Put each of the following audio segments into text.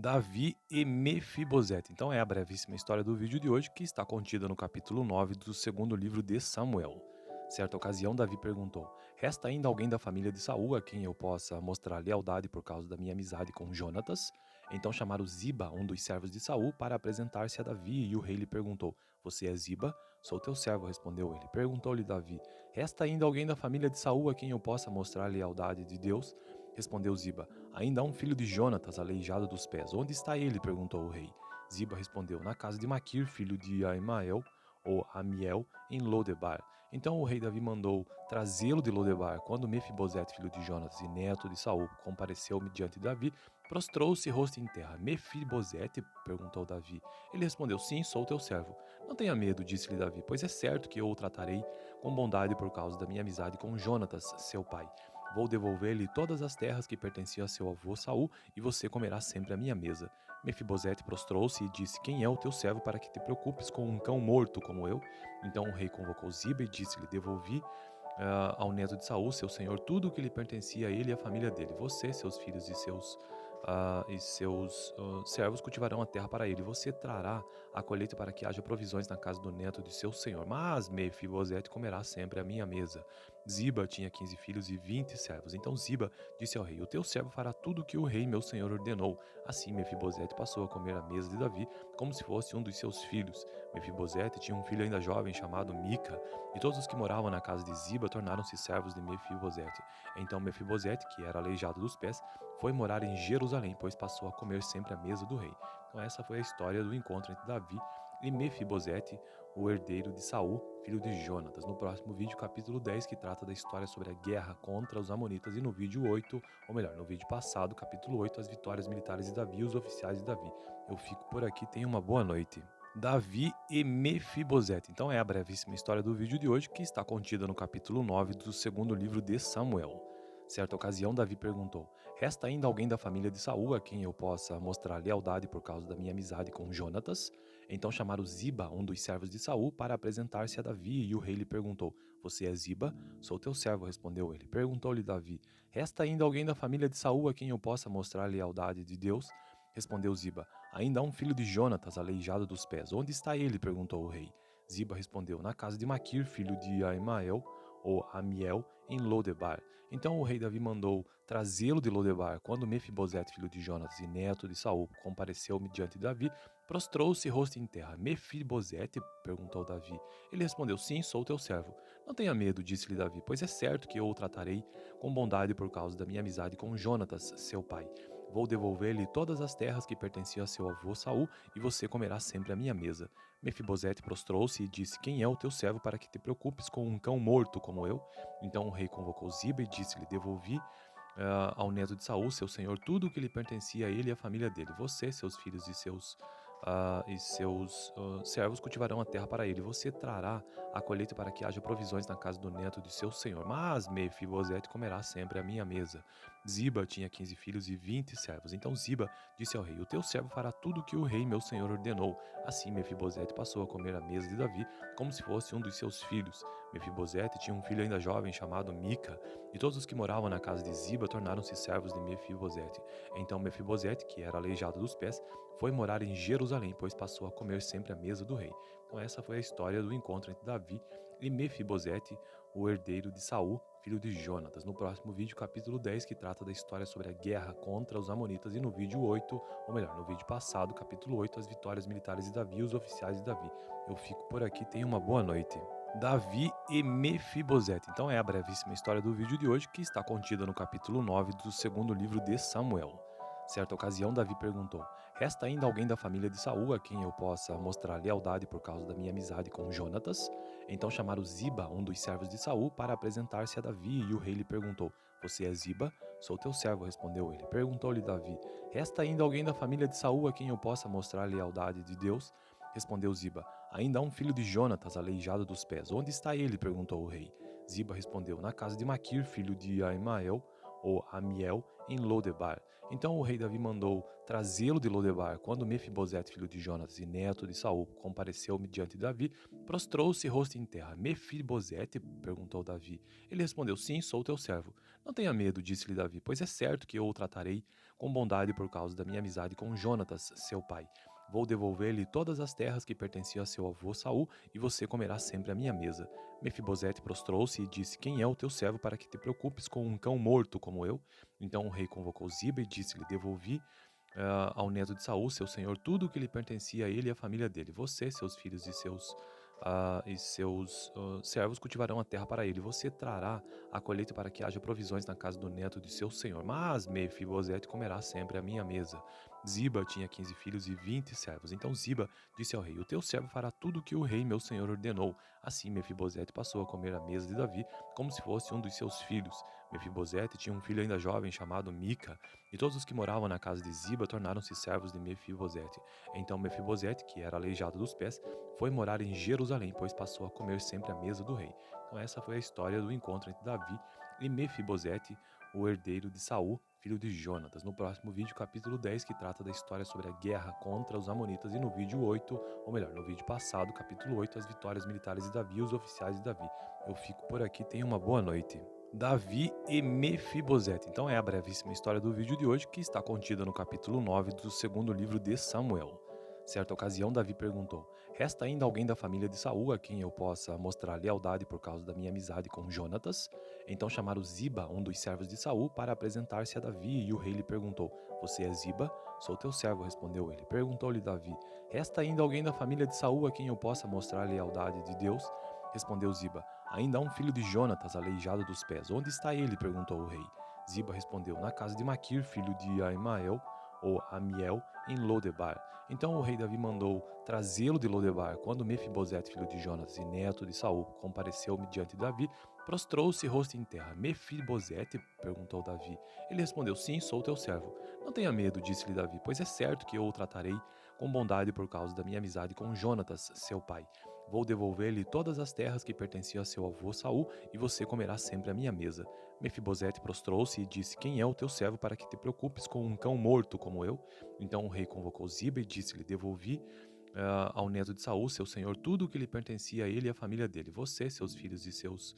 Davi e Mefibosete. Então é a brevíssima história do vídeo de hoje que está contida no capítulo 9 do segundo livro de Samuel. Certa ocasião, Davi perguntou: Resta ainda alguém da família de Saul a quem eu possa mostrar lealdade por causa da minha amizade com Jonatas? Então chamaram Ziba, um dos servos de Saul, para apresentar-se a Davi, e o rei lhe perguntou: Você é Ziba? Sou teu servo, respondeu ele. Perguntou-lhe Davi: Resta ainda alguém da família de Saul a quem eu possa mostrar lealdade de Deus? Respondeu Ziba: Ainda há um filho de Jonatas, aleijado dos pés. Onde está ele? Perguntou o rei. Ziba respondeu: Na casa de Maquir, filho de Aimael, ou Amiel, em Lodebar. Então o rei Davi mandou trazê-lo de Lodebar. Quando Mefibosete, filho de Jonatas e neto de Saul, compareceu diante de Davi, prostrou-se rosto em terra. Mefibosete? Perguntou Davi. Ele respondeu: Sim, sou teu servo. Não tenha medo, disse-lhe Davi, pois é certo que eu o tratarei com bondade por causa da minha amizade com Jonatas, seu pai. Vou devolver-lhe todas as terras que pertenciam a seu avô Saul, e você comerá sempre à minha mesa. Mefibosete prostrou-se e disse: Quem é o teu servo para que te preocupes com um cão morto como eu? Então o rei convocou Ziba e disse-lhe: Devolvi ao neto de Saul, seu senhor, tudo o que lhe pertencia a ele e à família dele. Você, seus filhos e seus servos cultivarão a terra para ele. Você trará a colheita para que haja provisões na casa do neto de seu senhor. Mas Mefibosete comerá sempre à minha mesa. Ziba tinha 15 filhos e 20 servos. Então Ziba disse ao rei: O teu servo fará tudo o que o rei, meu senhor, ordenou. Assim Mefibosete passou a comer à mesa de Davi, como se fosse um dos seus filhos. Mefibosete tinha um filho ainda jovem chamado Mica, e todos os que moravam na casa de Ziba tornaram-se servos de Mefibosete. Então Mefibosete, que era aleijado dos pés, foi morar em Jerusalém, pois passou a comer sempre à mesa do rei. Então essa foi a história do encontro entre Davi e Mefibosete, o herdeiro de Saul, filho de Jonatas. No próximo vídeo, capítulo 10, que trata da história sobre a guerra contra os amonitas, e no vídeo 8, ou melhor, no vídeo passado, capítulo 8, as vitórias militares de Davi e os oficiais de Davi. Eu fico por aqui, tenha uma boa noite. Davi e Mefibosete. Então é a brevíssima história do vídeo de hoje que está contida no capítulo 9 do segundo livro de Samuel. Certa ocasião, Davi perguntou: Resta ainda alguém da família de Saul a quem eu possa mostrar lealdade por causa da minha amizade com Jonatas? Então chamaram Ziba, um dos servos de Saul, para apresentar-se a Davi, e o rei lhe perguntou: Você é Ziba? Sou teu servo, respondeu ele. Perguntou-lhe Davi: Resta ainda alguém da família de Saul a quem eu possa mostrar lealdade de Deus? Respondeu Ziba: Ainda há um filho de Jonatas, aleijado dos pés. Onde está ele? Perguntou o rei. Ziba respondeu: Na casa de Maquir, filho de Aimael, ou Amiel, em Lodebar. Então o rei Davi mandou trazê-lo de Lodebar. Quando Mefibosete, filho de Jonatas e neto de Saul, compareceu diante de Davi, prostrou-se rosto em terra. Mefibosete? Perguntou Davi. Ele respondeu: Sim, sou teu servo. Não tenha medo, disse-lhe Davi, pois é certo que eu o tratarei com bondade por causa da minha amizade com Jonatas, seu pai. Vou devolver-lhe todas as terras que pertenciam a seu avô Saul, e você comerá sempre à minha mesa. Mefibosete prostrou-se e disse: Quem é o teu servo para que te preocupes com um cão morto como eu? Então o rei convocou Ziba e disse-lhe: Devolvi ao neto de Saul, seu senhor, tudo o que lhe pertencia a ele e à família dele. Você, seus filhos e seus servos cultivarão a terra para ele. Você trará a colheita para que haja provisões na casa do neto de seu senhor. Mas Mefibosete comerá sempre à minha mesa. Ziba tinha 15 filhos e 20 servos. Então Ziba disse ao rei: O teu servo fará tudo o que o rei, meu senhor, ordenou. Assim Mefibosete passou a comer à mesa de Davi, como se fosse um dos seus filhos. Mefibosete tinha um filho ainda jovem chamado Mica, e todos os que moravam na casa de Ziba tornaram-se servos de Mefibosete. Então Mefibosete, que era aleijado dos pés, foi morar em Jerusalém, pois passou a comer sempre à mesa do rei. Então essa foi a história do encontro entre Davi e Mefibosete, o herdeiro de Saul, filho de Jonatas. No próximo vídeo, capítulo 10, que trata da história sobre a guerra contra os amonitas, e no vídeo 8, ou melhor, no vídeo passado, capítulo 8, as vitórias militares de Davi e os oficiais de Davi. Eu fico por aqui, tenha uma boa noite. Davi e Mefibosete. Então é a brevíssima história do vídeo de hoje que está contida no capítulo 9 do segundo livro de Samuel. Certa ocasião, Davi perguntou: Resta ainda alguém da família de Saul a quem eu possa mostrar lealdade por causa da minha amizade com Jonatas? Então chamaram Ziba, um dos servos de Saul, para apresentar-se a Davi, e o rei lhe perguntou: Você é Ziba? Sou teu servo, respondeu ele. Perguntou-lhe Davi: Resta ainda alguém da família de Saul a quem eu possa mostrar lealdade de Deus? Respondeu Ziba: Ainda há um filho de Jonatas, aleijado dos pés. Onde está ele? Perguntou o rei. Ziba respondeu: Na casa de Maquir, filho de Aimael, ou Amiel, em Lodebar. Então o rei Davi mandou trazê-lo de Lodebar. Quando Mefibosete, filho de Jonatas e neto de Saul, compareceu diante de Davi, prostrou-se rosto em terra. Mefibosete? Perguntou Davi. Ele respondeu: Sim, sou teu servo. Não tenha medo, disse-lhe Davi, pois é certo que eu o tratarei com bondade por causa da minha amizade com Jonatas, seu pai. Vou devolver-lhe todas as terras que pertenciam a seu avô Saul, e você comerá sempre à minha mesa. Mefibosete prostrou-se e disse: Quem é o teu servo para que te preocupes com um cão morto como eu? Então o rei convocou Ziba e disse-lhe: Devolvi ao neto de Saul, seu senhor, tudo o que lhe pertencia a ele e à família dele. Você, seus filhos e seus servos cultivarão a terra para ele. Você trará a colheita para que haja provisões na casa do neto de seu senhor. Mas Mefibosete comerá sempre à minha mesa. Ziba tinha 15 filhos e 20 servos. Então Ziba disse ao rei: O teu servo fará tudo o que o rei, meu senhor, ordenou. Assim Mefibosete passou a comer à mesa de Davi, como se fosse um dos seus filhos. Mefibosete tinha um filho ainda jovem chamado Mica, e todos os que moravam na casa de Ziba tornaram-se servos de Mefibosete. Então Mefibosete, que era aleijado dos pés, foi morar em Jerusalém, pois passou a comer sempre à mesa do rei. Então essa foi a história do encontro entre Davi e Mefibosete, o herdeiro de Saul, filho de Jonatas. No próximo vídeo, capítulo 10, que trata da história sobre a guerra contra os amonitas, e no vídeo 8, ou melhor, no vídeo passado, capítulo 8, as vitórias militares de Davi e os oficiais de Davi. Eu fico por aqui, tenha uma boa noite. Davi e Mefibosete. Então é a brevíssima história do vídeo de hoje, que está contida no capítulo 9 do segundo livro de Samuel. Certa ocasião, Davi perguntou: Resta ainda alguém da família de Saul a quem eu possa mostrar lealdade por causa da minha amizade com Jonatas? Então chamaram Ziba, um dos servos de Saul, para apresentar-se a Davi, e o rei lhe perguntou: Você é Ziba? Sou teu servo, respondeu ele. Perguntou-lhe Davi: Resta ainda alguém da família de Saul a quem eu possa mostrar lealdade de Deus? Respondeu Ziba: Ainda há um filho de Jonatas, aleijado dos pés. Onde está ele? Perguntou o rei. Ziba respondeu: Na casa de Maquir, filho de Aimael, ou Amiel, em Lodebar. Então o rei Davi mandou trazê-lo de Lodebar. Quando Mefibosete, filho de Jonas e neto de Saul, compareceu diante de Davi, prostrou-se rosto em terra. Mefibosete? Perguntou Davi. Ele respondeu: Sim, sou teu servo. Não tenha medo, disse-lhe Davi, pois é certo que eu o tratarei com bondade por causa da minha amizade com Jonatas, seu pai. Vou devolver-lhe todas as terras que pertenciam a seu avô Saul, e você comerá sempre à minha mesa. Mefibosete prostrou-se e disse: Quem é o teu servo para que te preocupes com um cão morto como eu? Então o rei convocou Ziba e disse-lhe: Devolvi ao neto de Saul, seu senhor, tudo o que lhe pertencia a ele e à família dele. Você, seus filhos e seus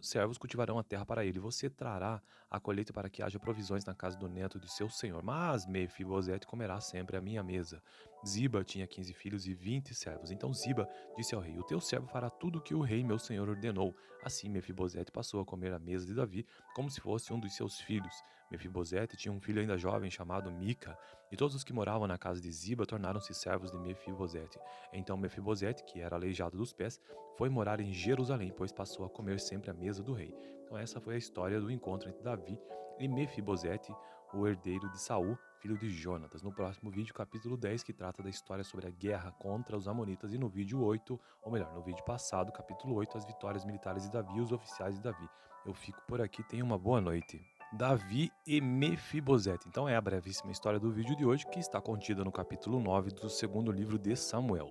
servos cultivarão a terra para ele. Você trará a colheita para que haja provisões na casa do neto de seu senhor. Mas Mefibosete comerá sempre à minha mesa. Ziba tinha 15 filhos e 20 servos. Então Ziba disse ao rei: O teu servo fará tudo o que o rei, meu senhor, ordenou. Assim Mefibosete passou a comer à mesa de Davi, como se fosse um dos seus filhos. Mefibosete tinha um filho ainda jovem chamado Mica, e todos os que moravam na casa de Ziba tornaram-se servos de Mefibosete. Então Mefibosete, que era aleijado dos pés, foi morar em Jerusalém, pois passou a comer sempre à mesa do rei. Então essa foi a história do encontro entre Davi e Mefibosete, o herdeiro de Saul, filho de Jonatas. No próximo vídeo, capítulo 10, que trata da história sobre a guerra contra os amonitas, e no vídeo 8, ou melhor, no vídeo passado, capítulo 8, as vitórias militares de Davi e os oficiais de Davi. Eu fico por aqui, tenha uma boa noite. Davi e Mefibosete. Então é a brevíssima história do vídeo de hoje, que está contida no capítulo 9 do segundo livro de Samuel.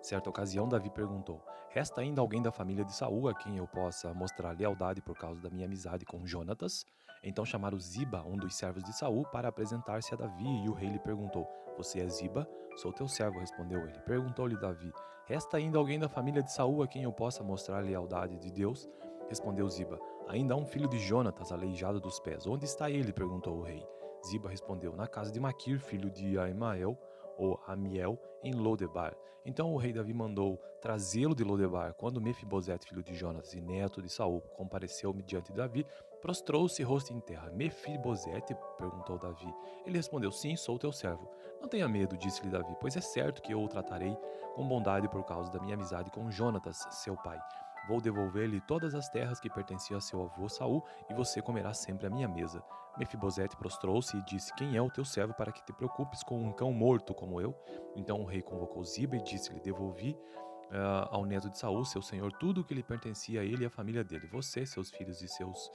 Certa ocasião, Davi perguntou: Resta ainda alguém da família de Saul a quem eu possa mostrar lealdade por causa da minha amizade com Jonatas? Então chamaram Ziba, um dos servos de Saul, para apresentar-se a Davi, e o rei lhe perguntou: Você é Ziba? Sou teu servo, respondeu ele. Perguntou-lhe Davi: Resta ainda alguém da família de Saul a quem eu possa mostrar lealdade de Deus? Respondeu Ziba: Ainda há um filho de Jonatas, aleijado dos pés. Onde está ele? Perguntou o rei. Ziba respondeu: Na casa de Maquir, filho de Aimael, ou Amiel, em Lodebar. Então o rei Davi mandou trazê-lo de Lodebar. Quando Mefibosete, filho de Jonas e neto de Saul, compareceu diante de Davi, prostrou-se rosto em terra. Mefibosete? Perguntou Davi. Ele respondeu: Sim, sou teu servo. Não tenha medo, disse-lhe Davi, pois é certo que eu o tratarei com bondade por causa da minha amizade com Jonatas, seu pai. Vou devolver-lhe todas as terras que pertenciam a seu avô Saul, e você comerá sempre à minha mesa. Mefibosete prostrou-se e disse: Quem é o teu servo para que te preocupes com um cão morto como eu? Então o rei convocou Ziba e disse-lhe: Devolvi ao neto de Saul, seu senhor, tudo o que lhe pertencia a ele e à família dele. Você, seus filhos e seus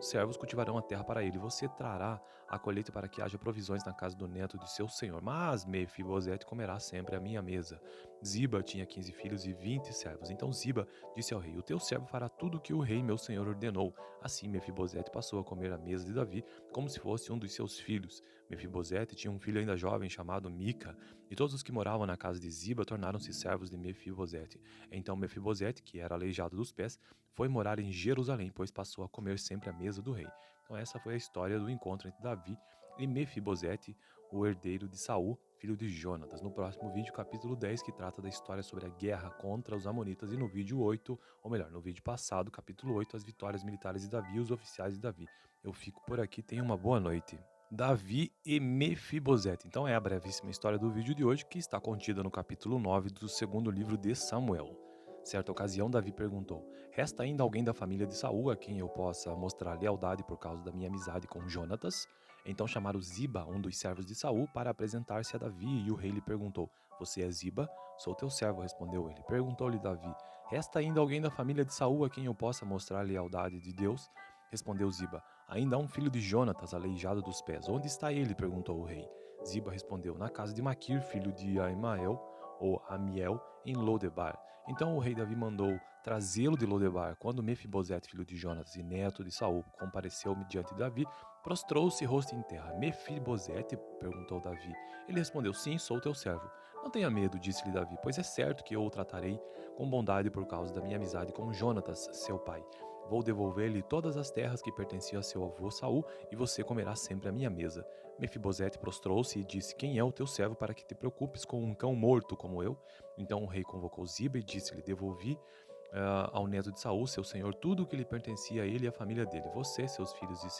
servos cultivarão a terra para ele. Você trará a colheita para que haja provisões na casa do neto de seu senhor. Mas Mefibosete comerá sempre à minha mesa. Ziba tinha 15 filhos e 20 servos. Então Ziba disse ao rei: O teu servo fará tudo o que o rei, meu senhor, ordenou. Assim Mefibosete passou a comer à mesa de Davi, como se fosse um dos seus filhos. Mefibosete tinha um filho ainda jovem chamado Mica, e todos os que moravam na casa de Ziba tornaram-se servos de Mefibosete. Então Mefibosete, que era aleijado dos pés, foi morar em Jerusalém, pois passou a comer sempre à mesa do rei. Então essa foi a história do encontro entre Davi e Mefibosete, o herdeiro de Saul, filho de Jonatas. No próximo vídeo, capítulo 10, que trata da história sobre a guerra contra os amonitas, e no vídeo 8, ou melhor, no vídeo passado, capítulo 8, as vitórias militares de Davi e os oficiais de Davi. Eu fico por aqui, tenha uma boa noite. Davi e Mefibosete. Então é a brevíssima história do vídeo de hoje, que está contida no capítulo 9 do segundo livro de Samuel. Certa ocasião, Davi perguntou: Resta ainda alguém da família de Saul a quem eu possa mostrar lealdade por causa da minha amizade com Jonatas? Então chamaram Ziba, um dos servos de Saul, para apresentar-se a Davi, e o rei lhe perguntou: Você é Ziba? Sou teu servo, respondeu ele. Perguntou-lhe Davi: Resta ainda alguém da família de Saul a quem eu possa mostrar lealdade de Deus? Respondeu Ziba: Ainda há um filho de Jonatas, aleijado dos pés. Onde está ele? Perguntou o rei. Ziba respondeu: Na casa de Maquir, filho de Aimael, ou Amiel, em Lodebar. Então o rei Davi mandou trazê-lo de Lodebar. Quando Mefibosete, filho de Jonatas e neto de Saul, compareceu diante de Davi, prostrou-se rosto em terra. Mefibosete? Perguntou Davi. Ele respondeu: Sim, sou teu servo. Não tenha medo, disse-lhe Davi, pois é certo que eu o tratarei com bondade por causa da minha amizade com Jonatas, seu pai. Vou devolver-lhe todas as terras que pertenciam a seu avô Saul, e você comerá sempre à minha mesa. Mefibosete prostrou-se e disse: Quem é o teu servo para que te preocupes com um cão morto como eu? Então o rei convocou Ziba e disse-lhe: Devolvi ao neto de Saul, seu senhor, tudo o que lhe pertencia a ele e à família dele. Você, seus filhos e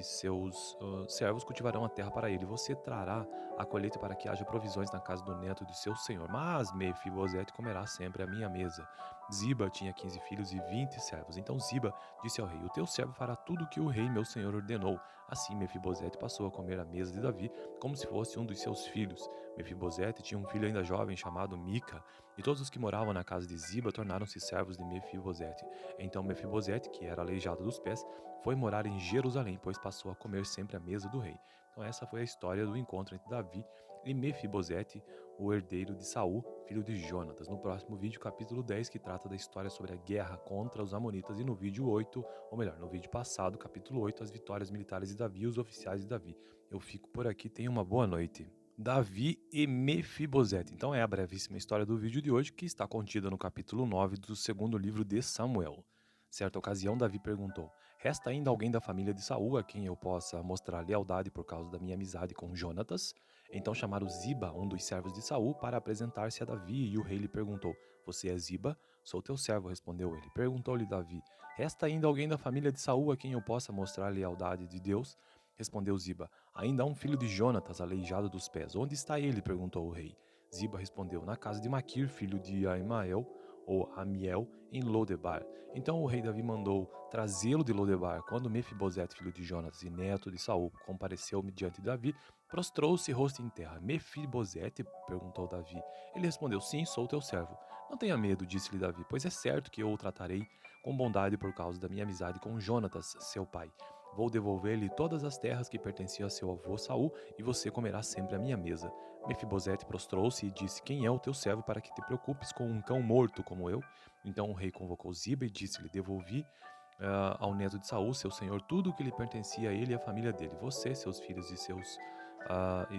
seus servos cultivarão a terra para ele. Você trará a colheita para que haja provisões na casa do neto de seu senhor. Mas Mefibosete comerá sempre à minha mesa. Ziba tinha 15 filhos e 20 servos. Então Ziba disse ao rei: O teu servo fará tudo o que o rei, meu senhor, ordenou. Assim Mefibosete passou a comer à mesa de Davi, como se fosse um dos seus filhos. Mefibosete tinha um filho ainda jovem chamado Mica, e todos os que moravam na casa de Ziba tornaram-se servos de Mefibosete. Então Mefibosete, que era aleijado dos pés, foi morar em Jerusalém, pois passou a comer sempre à mesa do rei. Então essa foi a história do encontro entre Davi e Mefibosete, o herdeiro de Saul, filho de Jonatas. No próximo vídeo, capítulo 10, que trata da história sobre a guerra contra os amonitas, e no vídeo 8, ou melhor, no vídeo passado, capítulo 8, as vitórias militares de Davi e os oficiais de Davi. Eu fico por aqui, tenha uma boa noite. Davi e Mefibosete. Então é a brevíssima história do vídeo de hoje, que está contida no capítulo 9 do segundo livro de Samuel. Certa ocasião, Davi perguntou: Resta ainda alguém da família de Saul a quem eu possa mostrar lealdade por causa da minha amizade com Jonatas? Então chamaram Ziba, um dos servos de Saul, para apresentar-se a Davi, e o rei lhe perguntou: Você é Ziba? Sou teu servo, respondeu ele. Perguntou-lhe Davi: Resta ainda alguém da família de Saul a quem eu possa mostrar lealdade de Deus? Respondeu Ziba: Ainda há um filho de Jonatas, aleijado dos pés. Onde está ele? Perguntou o rei. Ziba respondeu: Na casa de Maquir, filho de Aimael, ou Amiel, em Lodebar. Então o rei Davi mandou trazê-lo de Lodebar. Quando Mefibosete, filho de Jonatas e neto de Saul, compareceu diante de Davi, prostrou-se rosto em terra. Mefibosete prostrou-se e disse: Quem é o teu servo para que te preocupes com um cão morto como eu? Então o rei Davi mandou trazê-lo de Lodebar. Então o rei Davi mandou trazê-lo de Lodebar. Quando Mefibosete, filho de Jonatas e neto de Saul, compareceu diante de Davi, prostrou-se rosto em terra. Mefibosete? Perguntou Davi. Ele respondeu: Sim, sou teu servo. Não tenha medo, disse-lhe Davi, pois é certo que eu o tratarei com bondade por causa da minha amizade com Jonatas, seu pai. Vou devolver-lhe todas as terras que pertenciam a seu avô Saul, e você comerá sempre à minha mesa. Mefibosete prostrou-se e disse: Quem é o teu servo para que te preocupes com um cão morto como eu? Então o rei convocou Ziba e disse-lhe: Devolvi ao neto de Saul, seu senhor, tudo o que lhe pertencia a ele e à família dele. Você, seus filhos e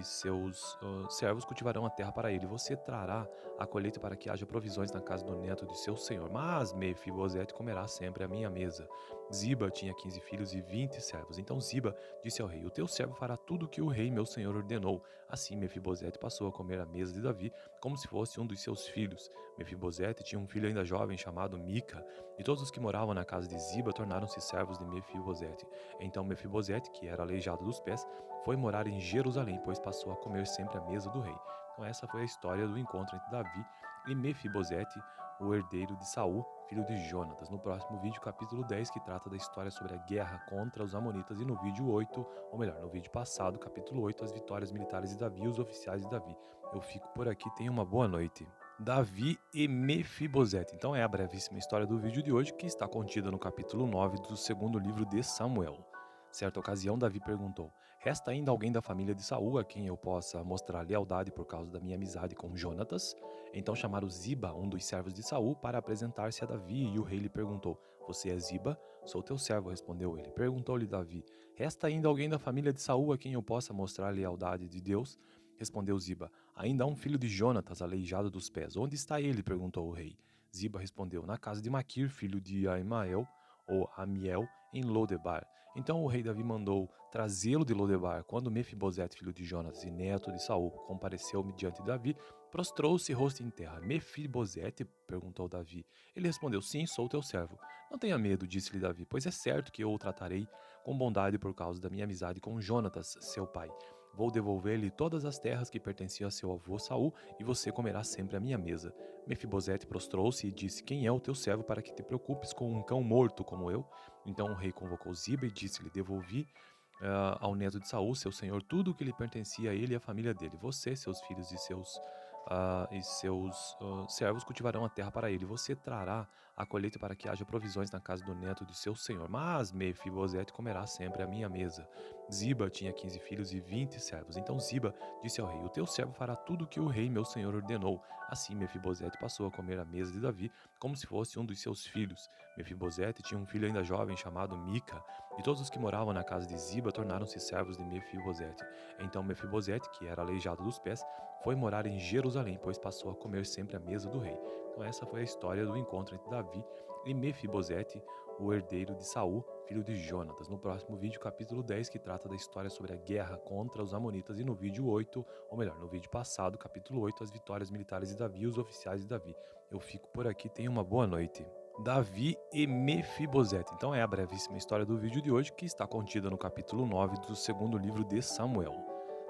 seus servos cultivarão a terra para ele. Você trará a colheita para que haja provisões na casa do neto de seu senhor. Mas Mefibosete comerá sempre à minha mesa. Ziba tinha 15 filhos e 20 servos. Então Ziba disse ao rei: O teu servo fará tudo o que o rei, meu senhor, ordenou. Assim Mefibosete passou a comer à mesa de Davi, como se fosse um dos seus filhos. Mefibosete tinha um filho ainda jovem chamado Mica, e todos os que moravam na casa de Ziba tornaram-se servos de Mefibosete. Então Mefibosete, que era aleijado dos pés, foi morar em Jerusalém, pois passou a comer sempre à mesa do rei. Então essa foi a história do encontro entre Davi e Mefibosete, o herdeiro de Saul, filho de Jonatas. No próximo vídeo, capítulo 10, que trata da história sobre a guerra contra os amonitas, e no vídeo 8, ou melhor, no vídeo passado, capítulo 8, as vitórias militares de Davi e os oficiais de Davi. Eu fico por aqui, tenha uma boa noite. Davi e Mefibosete. Então é a brevíssima história do vídeo de hoje, que está contida no capítulo 9 do segundo livro de Samuel. Certa ocasião, Davi perguntou: Resta ainda alguém da família de Saul a quem eu possa mostrar lealdade por causa da minha amizade com Jonatas? Então chamaram Ziba, um dos servos de Saul, para apresentar-se a Davi, e o rei lhe perguntou: Você é Ziba? Sou teu servo, respondeu ele. Perguntou-lhe Davi: Resta ainda alguém da família de Saul a quem eu possa mostrar lealdade de Deus? Respondeu Ziba: Ainda há um filho de Jonatas, aleijado dos pés. Onde está ele? Perguntou o rei. Ziba respondeu: Na casa de Maquir, filho de Aimael, ou Amiel, em Lodebar. Então o rei Davi mandou trazê-lo de Lodebar. Quando Mefibosete, filho de Jonas e neto de Saul, compareceu-me diante de Davi, prostrou-se rosto em terra. Mefibosete? Perguntou Davi. Ele respondeu, sim, sou teu servo. Não tenha medo, disse-lhe Davi, pois é certo que eu o tratarei com bondade por causa da minha amizade com Jonatas, seu pai. Vou devolver-lhe todas as terras que pertenciam a seu avô Saul, e você comerá sempre à minha mesa. Mefibosete prostrou-se e disse, quem é o teu servo para que te preocupes com um cão morto como eu? Então o rei convocou Ziba e disse-lhe, devolvi ao neto de Saul, seu senhor, tudo o que lhe pertencia a ele e à família dele. Você, seus filhos e seus servos cultivarão a terra para ele. Você trará a colheita para que haja provisões na casa do neto de seu senhor. Mas Mefibosete comerá sempre à minha mesa. Ziba tinha 15 filhos e 20 servos. Então Ziba disse ao rei, o teu servo fará tudo o que o rei meu senhor ordenou. Assim Mefibosete passou a comer à mesa de Davi, como se fosse um dos seus filhos. Mefibosete tinha um filho ainda jovem chamado Mica, e todos os que moravam na casa de Ziba tornaram-se servos de Mefibosete. Então Mefibosete, que era aleijado dos pés, foi morar em Jerusalém, pois passou a comer sempre à mesa do rei. Então essa foi a história do encontro entre Davi e Mefibosete, o herdeiro de Saul, filho de Jonatas. No próximo vídeo, capítulo 10, que trata da história sobre a guerra contra os amonitas, e no vídeo 8, ou melhor, no vídeo passado, capítulo 8, as vitórias militares de Davi e os oficiais de Davi. Eu fico por aqui, tenha uma boa noite. Davi e Mefibosete. Então é a brevíssima história do vídeo de hoje, que está contida no capítulo 9 do segundo livro de Samuel.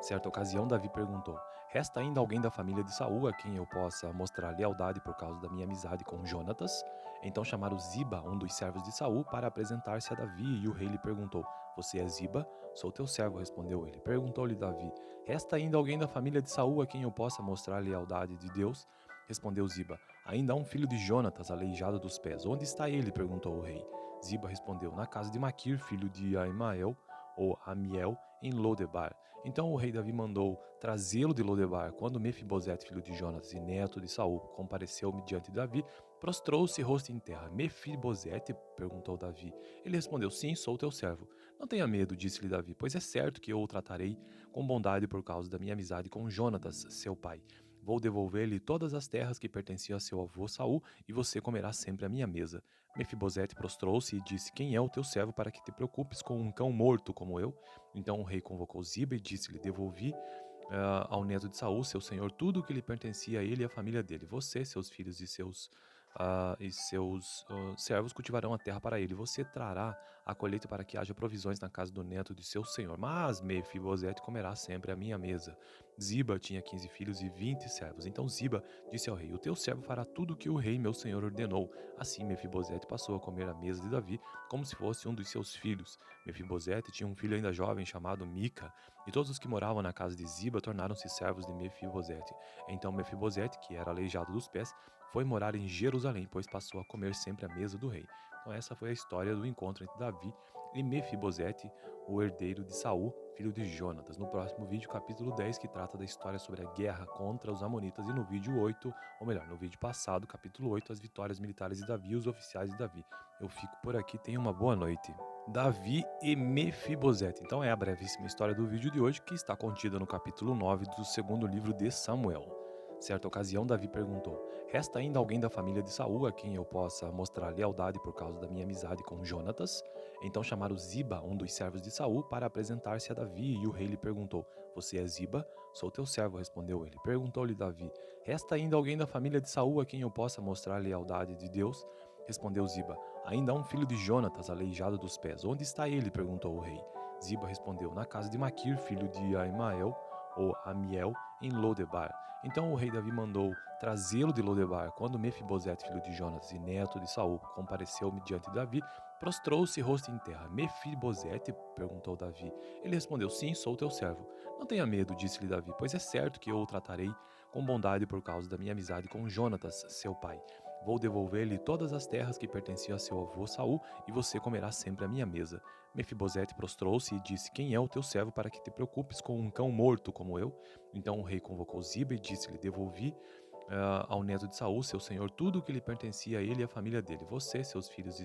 Certa ocasião, Davi perguntou, resta ainda alguém da família de Saul a quem eu possa mostrar lealdade por causa da minha amizade com Jonatas? Então chamaram Ziba, um dos servos de Saul, para apresentar-se a Davi, e o rei lhe perguntou, você é Ziba? Sou teu servo, respondeu ele. Perguntou-lhe Davi, resta ainda alguém da família de Saul a quem eu possa mostrar lealdade de Deus? Respondeu Ziba, ainda há um filho de Jonatas, aleijado dos pés. Onde está ele? Perguntou o rei. Ziba respondeu, na casa de Maquir, filho de Aimael, ou Amiel, em Lodebar. Então o rei Davi mandou trazê-lo de Lodebar. Quando Mefibosete, filho de Jonas e neto de Saul, compareceu-me diante de Davi, prostrou-se rosto em terra. Mefibosete? Perguntou Davi. Ele respondeu, sim, sou teu servo. Não tenha medo, disse-lhe Davi, pois é certo que eu o tratarei com bondade por causa da minha amizade com Jonatas, seu pai. Vou devolver-lhe todas as terras que pertenciam a seu avô Saul, e você comerá sempre à minha mesa. Mefibosete prostrou-se e disse, quem é o teu servo para que te preocupes com um cão morto como eu? Então o rei convocou Ziba e disse-lhe, devolvi ao neto de Saul, seu senhor, tudo o que lhe pertencia a ele e à família dele. Você, seus filhos e seus servos cultivarão a terra para ele. Você trará a colheita para que haja provisões na casa do neto de seu senhor. Mas Mefibosete comerá sempre à minha mesa. Ziba tinha 15 filhos e 20 servos. Então Ziba disse ao rei, o teu servo fará tudo o que o rei meu senhor ordenou. Assim Mefibosete passou a comer à mesa de Davi, como se fosse um dos seus filhos. Mefibosete tinha um filho ainda jovem chamado Mica, e todos os que moravam na casa de Ziba tornaram-se servos de Mefibosete. Então Mefibosete, que era aleijado dos pés, foi morar em Jerusalém, pois passou a comer sempre à mesa do rei. Então essa foi a história do encontro entre Davi e Mefibosete, o herdeiro de Saul, filho de Jonatas. No próximo vídeo, capítulo 10, que trata da história sobre a guerra contra os amonitas, e no vídeo 8, ou melhor, no vídeo passado, capítulo 8, as vitórias militares de Davi e os oficiais de Davi. Eu fico por aqui, tenha uma boa noite. Davi e Mefibosete. Então é a brevíssima história do vídeo de hoje, que está contida no capítulo 9 do segundo livro de Samuel. Certa ocasião, Davi perguntou, resta ainda alguém da família de Saul a quem eu possa mostrar lealdade por causa da minha amizade com Jonatas? Então chamaram Ziba, um dos servos de Saul, para apresentar-se a Davi, e o rei lhe perguntou, você é Ziba? Sou teu servo, respondeu ele. Perguntou-lhe Davi, resta ainda alguém da família de Saul a quem eu possa mostrar lealdade de Deus? Respondeu Ziba, ainda há um filho de Jonatas, aleijado dos pés. Onde está ele? Perguntou o rei. Ziba respondeu, na casa de Maquir, filho de Aimael, ou Amiel, em Lodebar. Então o rei Davi mandou trazê-lo de Lodebar. Quando Mefibosete, filho de Jonas e neto de Saul, compareceu-me diante de Davi, prostrou-se rosto em terra. Mefibosete? Perguntou Davi. Ele respondeu, sim, sou teu servo. Não tenha medo, disse-lhe Davi, pois é certo que eu o tratarei com bondade por causa da minha amizade com Jonatas, seu pai. Vou devolver-lhe todas as terras que pertenciam a seu avô Saul, e você comerá sempre à minha mesa. Mefibosete prostrou-se e disse, quem é o teu servo para que te preocupes com um cão morto como eu? Então o rei convocou Ziba e disse-lhe, devolvi ao neto de Saul, seu senhor, tudo o que lhe pertencia a ele e à família dele. Você, seus filhos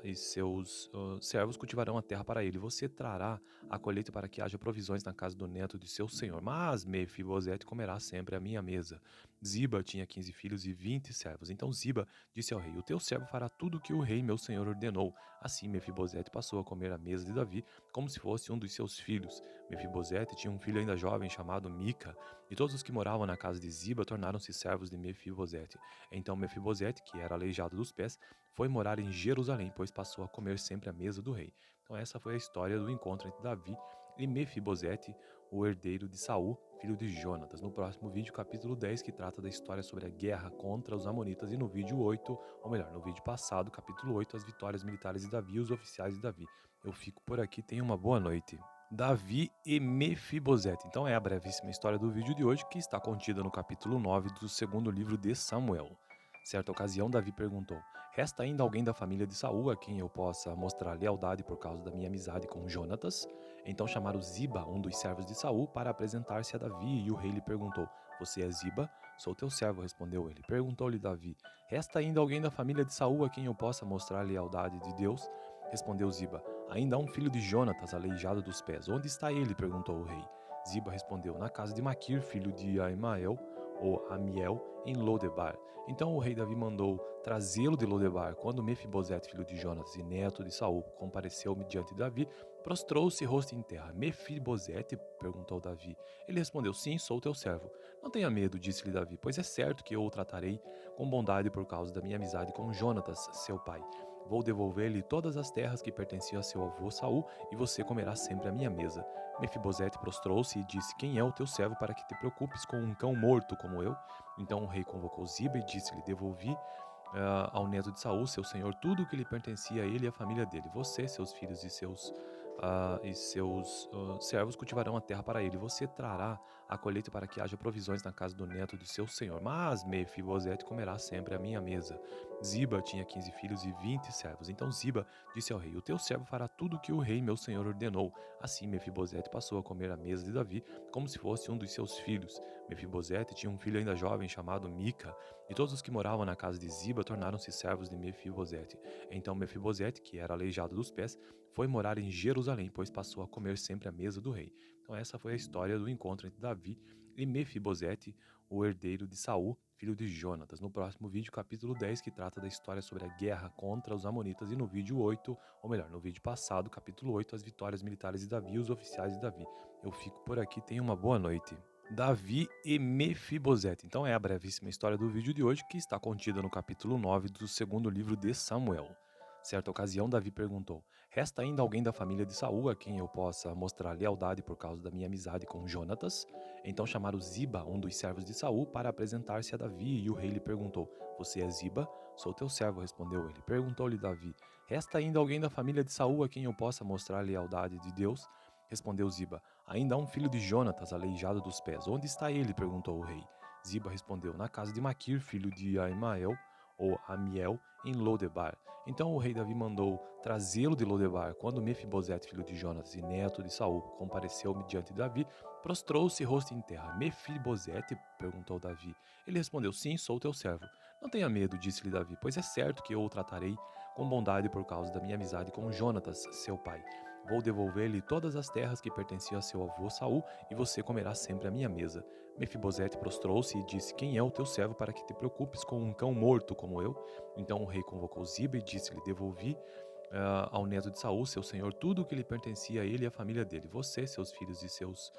e seus servos cultivarão a terra para ele. Você trará a colheita para que haja provisões na casa do neto de seu senhor. Mas Mefibosete comerá sempre à minha mesa. Ziba tinha 15 filhos e 20 servos. Então Ziba disse ao rei: O teu servo fará tudo o que o rei meu senhor ordenou. Assim Mefibosete passou a comer à mesa de Davi, como se fosse um dos seus filhos. Mefibosete tinha um filho ainda jovem chamado Mica, e todos os que moravam na casa de Ziba tornaram-se servos de Mefibosete. Então Mefibosete, que era aleijado dos pés, foi morar em Jerusalém, pois passou a comer sempre à mesa do rei. Então essa foi a história do encontro entre Davi e Mefibosete, o herdeiro de Saul, filho de Jonatas. No próximo vídeo, capítulo 10, que trata da história sobre a guerra contra os amonitas, e no vídeo 8, ou melhor, no vídeo passado, capítulo 8, as vitórias militares de Davi e os oficiais de Davi. Eu fico por aqui, tenha uma boa noite. Davi e Mefibosete. Então é a brevíssima história do vídeo de hoje, que está contida no capítulo 9 do segundo livro de Samuel. Certa ocasião, Davi perguntou: Resta ainda alguém da família de Saul a quem eu possa mostrar lealdade por causa da minha amizade com Jonatas? Então chamaram Ziba, um dos servos de Saul, para apresentar-se a Davi, e o rei lhe perguntou: Você é Ziba? Sou teu servo, respondeu ele. Perguntou-lhe Davi: Resta ainda alguém da família de Saul a quem eu possa mostrar lealdade de Deus? Respondeu Ziba: Ainda há um filho de Jonatas, aleijado dos pés. Onde está ele? Perguntou o rei. Ziba respondeu: Na casa de Maquir, filho de Aimael, ou Amiel, em Lodebar. Então o rei Davi mandou trazê-lo de Lodebar. Quando Mefibosete, filho de Jonas e neto de Saul, compareceu diante de Davi, prostrou-se rosto em terra. Mefibosete? Perguntou Davi. Ele respondeu: Sim, sou teu servo. Não tenha medo, disse-lhe Davi, pois é certo que eu o tratarei com bondade por causa da minha amizade com Jonatas, seu pai. Vou devolver-lhe todas as terras que pertenciam a seu avô Saul, e você comerá sempre à minha mesa. Mefibosete prostrou-se e disse: Quem é o teu servo para que te preocupes com um cão morto como eu? Então o rei convocou Ziba e disse-lhe: Devolvi ao neto de Saul, seu senhor, tudo o que lhe pertencia a ele e à família dele. Você, seus filhos e seus servos cultivarão a terra para ele. Você trará a colheita para que haja provisões na casa do neto de seu senhor. Mas Mefibosete comerá sempre à minha mesa. Ziba tinha 15 filhos e 20 servos. Então Ziba disse ao rei: O teu servo fará tudo o que o rei meu senhor ordenou. Assim Mefibosete passou a comer à mesa de Davi, como se fosse um dos seus filhos. Mefibosete tinha um filho ainda jovem chamado Mica, e todos os que moravam na casa de Ziba tornaram-se servos de Mefibosete. Então Mefibosete, que era aleijado dos pés, foi morar em Jerusalém, pois passou a comer sempre à mesa do rei. Então essa foi a história do encontro entre Davi e Mefibosete, o herdeiro de Saul, filho de Jonatas. No próximo vídeo, capítulo 10, que trata da história sobre a guerra contra os amonitas, e no vídeo 8, ou melhor, no vídeo passado, capítulo 8, as vitórias militares de Davi e os oficiais de Davi. Eu fico por aqui, tenha uma boa noite. Davi e Mefibosete. Então é a brevíssima história do vídeo de hoje, que está contida no capítulo 9 do segundo livro de Samuel. Certa ocasião, Davi perguntou: Resta ainda alguém da família de Saul a quem eu possa mostrar lealdade por causa da minha amizade com Jonatas? Então chamaram Ziba, um dos servos de Saul, para apresentar-se a Davi, e o rei lhe perguntou: Você é Ziba? Sou teu servo, respondeu ele. Perguntou-lhe Davi: Resta ainda alguém da família de Saul a quem eu possa mostrar lealdade de Deus? Respondeu Ziba: Ainda há um filho de Jonatas, aleijado dos pés. Onde está ele? Perguntou o rei. Ziba respondeu: Na casa de Maquir, filho de Aimael, ou Amiel, em Lodebar. Então o rei Davi mandou trazê-lo de Lodebar. Quando Mefibosete, filho de Jonas e neto de Saul, compareceu diante de Davi, prostrou-se rosto em terra. Mefibosete? Perguntou Davi. Ele respondeu: Sim, sou teu servo. Não tenha medo, disse-lhe Davi, pois é certo que eu o tratarei com bondade por causa da minha amizade com Jonatas, seu pai. Vou devolver-lhe todas as terras que pertenciam a seu avô Saul, e você comerá sempre à minha mesa. Mefibosete prostrou-se e disse: Quem é o teu servo para que te preocupes com um cão morto como eu? Então o rei convocou Ziba e disse-lhe: Devolvi ao neto de Saul, seu senhor, tudo o que lhe pertencia a ele e à família dele. Você, seus filhos e seus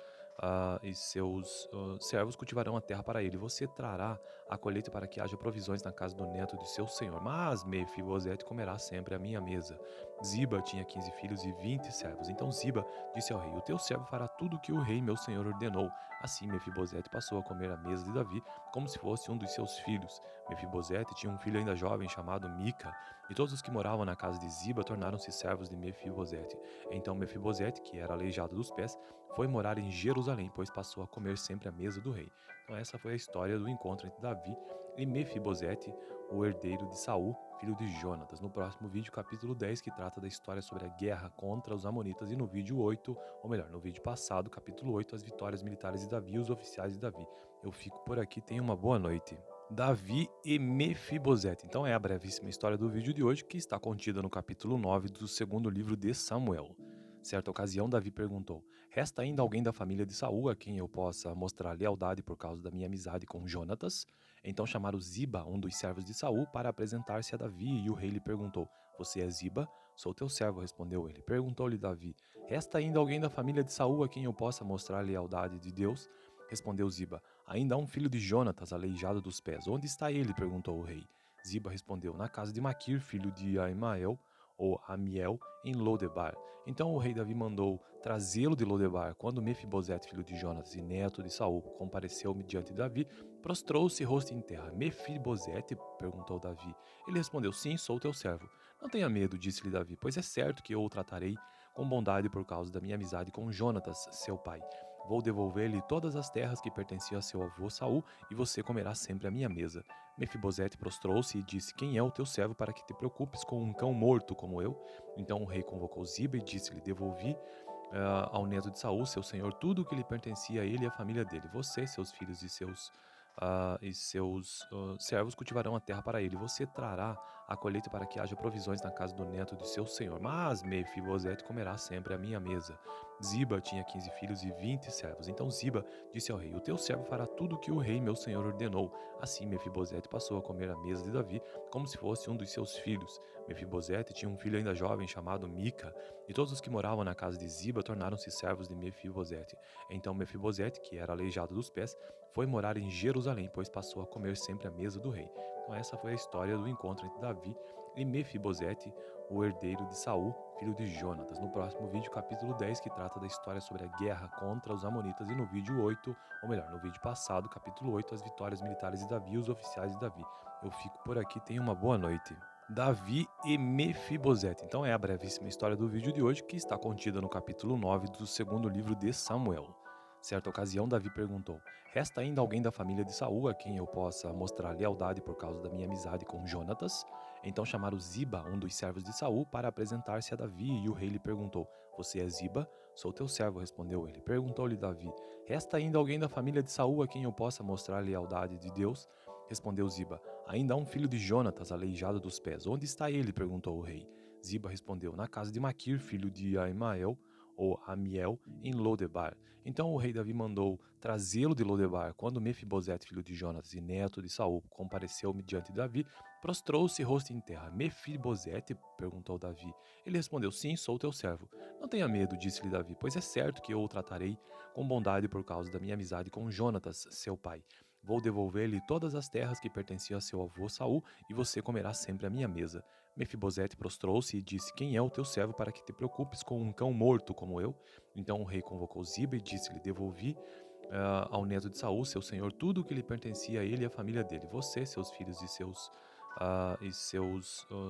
servos cultivarão a terra para ele. Você trará a colheita para que haja provisões na casa do neto de seu senhor. Mas Mefibosete comerá sempre à minha mesa. Ziba tinha 15 filhos e 20 servos. Então Ziba disse ao rei: O teu servo fará tudo o que o rei meu senhor ordenou. Assim Mefibosete passou a comer à mesa de Davi, como se fosse um dos seus filhos. Mefibosete tinha um filho ainda jovem chamado Mica, e todos os que moravam na casa de Ziba tornaram-se servos de Mefibosete. Então Mefibosete, que era aleijado dos pés, foi morar em Jerusalém, pois passou a comer sempre à mesa do rei. Então essa foi a história do encontro entre Davi e Mefibosete, o herdeiro de Saul, filho de Jonatas. No próximo vídeo, capítulo 10, que trata da história sobre a guerra contra os amonitas, e no vídeo 8, ou melhor, no vídeo passado, capítulo 8, as vitórias militares de Davi e os oficiais de Davi. Eu fico por aqui, tenha uma boa noite. Davi e Mefibosete. Então é a brevíssima história do vídeo de hoje que está contida no capítulo 9 do segundo livro de Samuel. Certa ocasião, Davi perguntou: Resta ainda alguém da família de Saul a quem eu possa mostrar lealdade por causa da minha amizade com Jonatas? Então chamaram Ziba, um dos servos de Saul, para apresentar-se a Davi, e o rei lhe perguntou: Você é Ziba? Sou teu servo, respondeu ele. Perguntou-lhe Davi: Resta ainda alguém da família de Saul a quem eu possa mostrar lealdade de Deus? Respondeu Ziba: Ainda há um filho de Jonatas, aleijado dos pés. Onde está ele? Perguntou o rei. Ziba respondeu: Na casa de Maquir, filho de Aimael, ou Amiel, em Lodebar. Então o rei Davi mandou trazê-lo de Lodebar. Quando Mefibosete, filho de Jonatas e neto de Saul, compareceu diante de Davi, prostrou-se rosto em terra. Mefibosete? Perguntou Davi. Ele respondeu: Sim, sou teu servo. Não tenha medo, disse-lhe Davi, pois é certo que eu o tratarei com bondade por causa da minha amizade com Jonatas, seu pai. Vou devolver-lhe todas as terras que pertenciam a seu avô Saul, e você comerá sempre à minha mesa. Mefibosete prostrou-se e disse: Quem é o teu servo para que te preocupes com um cão morto como eu? Então o rei convocou Ziba e disse-lhe: Devolvi ao neto de Saul, seu senhor, tudo o que lhe pertencia a ele e à família dele. Você, seus filhos e seus servos cultivarão a terra para ele. Você trará a colheita para que haja provisões na casa do neto de seu senhor. Mas Mefibosete comerá sempre à minha mesa. Ziba tinha 15 filhos e 20 servos. Então Ziba disse ao rei: O teu servo fará tudo o que o rei, meu senhor, ordenou. Assim Mefibosete passou a comer à mesa de Davi, como se fosse um dos seus filhos. Mefibosete tinha um filho ainda jovem chamado Mica, e todos os que moravam na casa de Ziba tornaram-se servos de Mefibosete. Então Mefibosete, que era aleijado dos pés, foi morar em Jerusalém, pois passou a comer sempre à mesa do rei. Então essa foi a história do encontro entre Davi e Mefibosete, o herdeiro de Saul, filho de Jonatas. No próximo vídeo, capítulo 10, que trata da história sobre a guerra contra os amonitas, e no vídeo 8, ou melhor, no vídeo passado, capítulo 8, as vitórias militares de Davi e os oficiais de Davi. Eu fico por aqui, tenha uma boa noite. Davi e Mefibosete. Então é a brevíssima história do vídeo de hoje que está contida no capítulo 9 do segundo livro de Samuel. Certa ocasião, Davi perguntou: Resta ainda alguém da família de Saul a quem eu possa mostrar lealdade por causa da minha amizade com Jonatas? Então chamaram Ziba, um dos servos de Saul, para apresentar-se a Davi, e o rei lhe perguntou: Você é Ziba? Sou teu servo, respondeu ele. Perguntou-lhe Davi: Resta ainda alguém da família de Saul a quem eu possa mostrar lealdade de Deus? Respondeu Ziba: Ainda há um filho de Jonatas, aleijado dos pés. Onde está ele? Perguntou o rei. Ziba respondeu: Na casa de Maquir, filho de Aimael, ou Amiel, em Lodebar. Então o rei Davi mandou trazê-lo de Lodebar. Quando Mefibosete, filho de Jonatas e neto de Saul, compareceu diante de Davi, prostrou-se rosto em terra. Mefibosete? Perguntou Davi. Ele respondeu: Sim, sou teu servo. Não tenha medo, disse-lhe Davi, pois é certo que eu o tratarei com bondade por causa da minha amizade com Jonatas, seu pai. Vou devolver-lhe todas as terras que pertenciam a seu avô Saul, e você comerá sempre à minha mesa. Mefibosete prostrou-se e disse: Quem é o teu servo para que te preocupes com um cão morto como eu? Então o rei convocou Ziba e disse-lhe: Devolvi ao neto de Saul, seu senhor, tudo o que lhe pertencia a ele e à família dele. Você, seus filhos e seus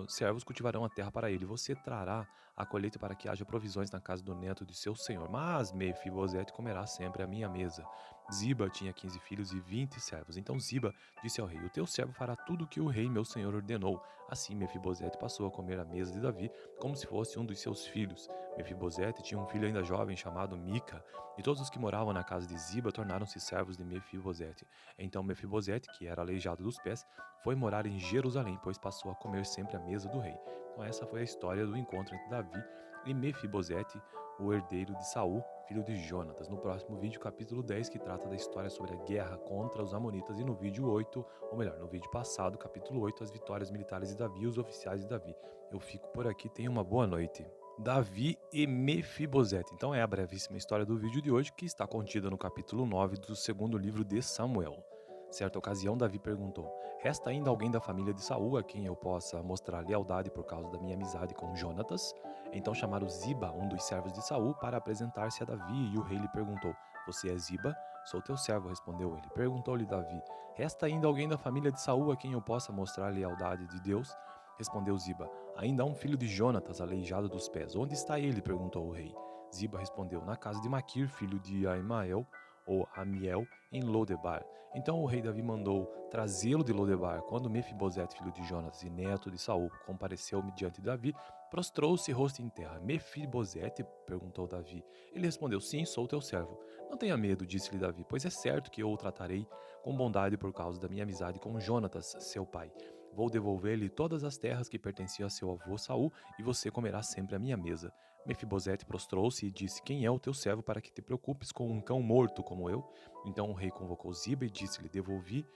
servos cultivarão a terra para ele. Você trará a colheita para que haja provisões na casa do neto de seu senhor. Mas Mefibosete comerá sempre à minha mesa. Ziba tinha 15 filhos e 20 servos. Então Ziba disse ao rei: O teu servo fará tudo o que o rei, meu senhor, ordenou. Assim Mefibosete passou a comer à mesa de Davi, como se fosse um dos seus filhos. Mefibosete tinha um filho ainda jovem chamado Mica, e todos os que moravam na casa de Ziba tornaram-se servos de Mefibosete. Então Mefibosete, que era aleijado dos pés, foi morar em Jerusalém, pois passou a comer sempre à mesa do rei. Então essa foi a história do encontro entre Davi e Mefibosete, o herdeiro de Saul, filho de Jonatas. No próximo vídeo, capítulo 10, que trata da história sobre a guerra contra os amonitas, e no vídeo 8, ou melhor, no vídeo passado, capítulo 8, as vitórias militares de Davi e os oficiais de Davi. Eu fico por aqui, tenha uma boa noite. Davi e Mefibosete. Então é a brevíssima história do vídeo de hoje que está contida no capítulo 9 do segundo livro de Samuel. Certa ocasião, Davi perguntou: Resta ainda alguém da família de Saul a quem eu possa mostrar lealdade por causa da minha amizade com Jonatas? Então chamaram Ziba, um dos servos de Saul, para apresentar-se a Davi, e o rei lhe perguntou: Você é Ziba? Sou teu servo, respondeu ele. Perguntou-lhe Davi: Resta ainda alguém da família de Saul a quem eu possa mostrar lealdade de Deus? Respondeu Ziba: Ainda há um filho de Jonatas, aleijado dos pés. Onde está ele? Perguntou o rei. Ziba respondeu: Na casa de Maquir, filho de Aimael, ou Amiel, em Lodebar. Então o rei Davi mandou trazê-lo de Lodebar. Quando Mefibosete, filho de Jonas e neto de Saul, compareceu diante de Davi, prostrou-se rosto em terra. Mefibosete? Perguntou Davi. Ele respondeu: Sim, sou teu servo. Não tenha medo, disse-lhe Davi, pois é certo que eu o tratarei com bondade por causa da minha amizade com Jonatas, seu pai. Vou devolver-lhe todas as terras que pertenciam a seu avô Saul, e você comerá sempre à minha mesa. Mefibosete prostrou-se e disse: Quem é o teu servo para que te preocupes com um cão morto como eu? Então o rei convocou Ziba e disse-lhe: Devolvi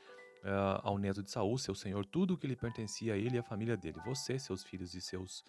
ao neto de Saul, seu senhor, tudo o que lhe pertencia a ele e à família dele. Você, seus filhos e seus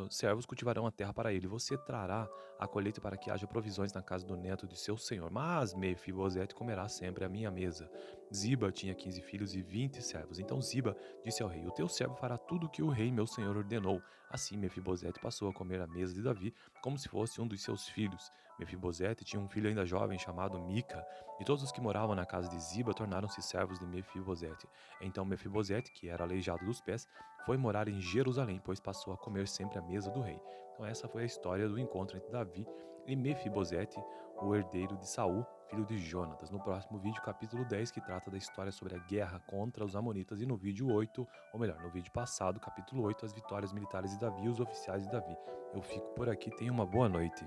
servos cultivarão a terra para ele. Você trará a colheita para que haja provisões na casa do neto de seu senhor. Mas Mefibosete comerá sempre à minha mesa. Ziba tinha 15 filhos e 20 servos. Então Ziba disse ao rei: O teu servo fará tudo o que o rei, meu senhor, ordenou. Assim Mefibosete passou a comer à mesa de Davi, como se fosse um dos seus filhos. Mefibosete tinha um filho ainda jovem chamado Mica, e todos os que moravam na casa de Ziba tornaram-se servos de Mefibosete. Então Mefibosete, que era aleijado dos pés, foi morar em Jerusalém, pois passou a comer sempre à mesa do rei. Então essa foi a história do encontro entre Davi e Mefibosete, o herdeiro de Saul, filho de Jonatas. No próximo vídeo, capítulo 10, que trata da história sobre a guerra contra os amonitas, e no vídeo 8, ou melhor, no vídeo passado, capítulo 8, as vitórias militares de Davi e os oficiais de Davi. Eu fico por aqui, tenha uma boa noite.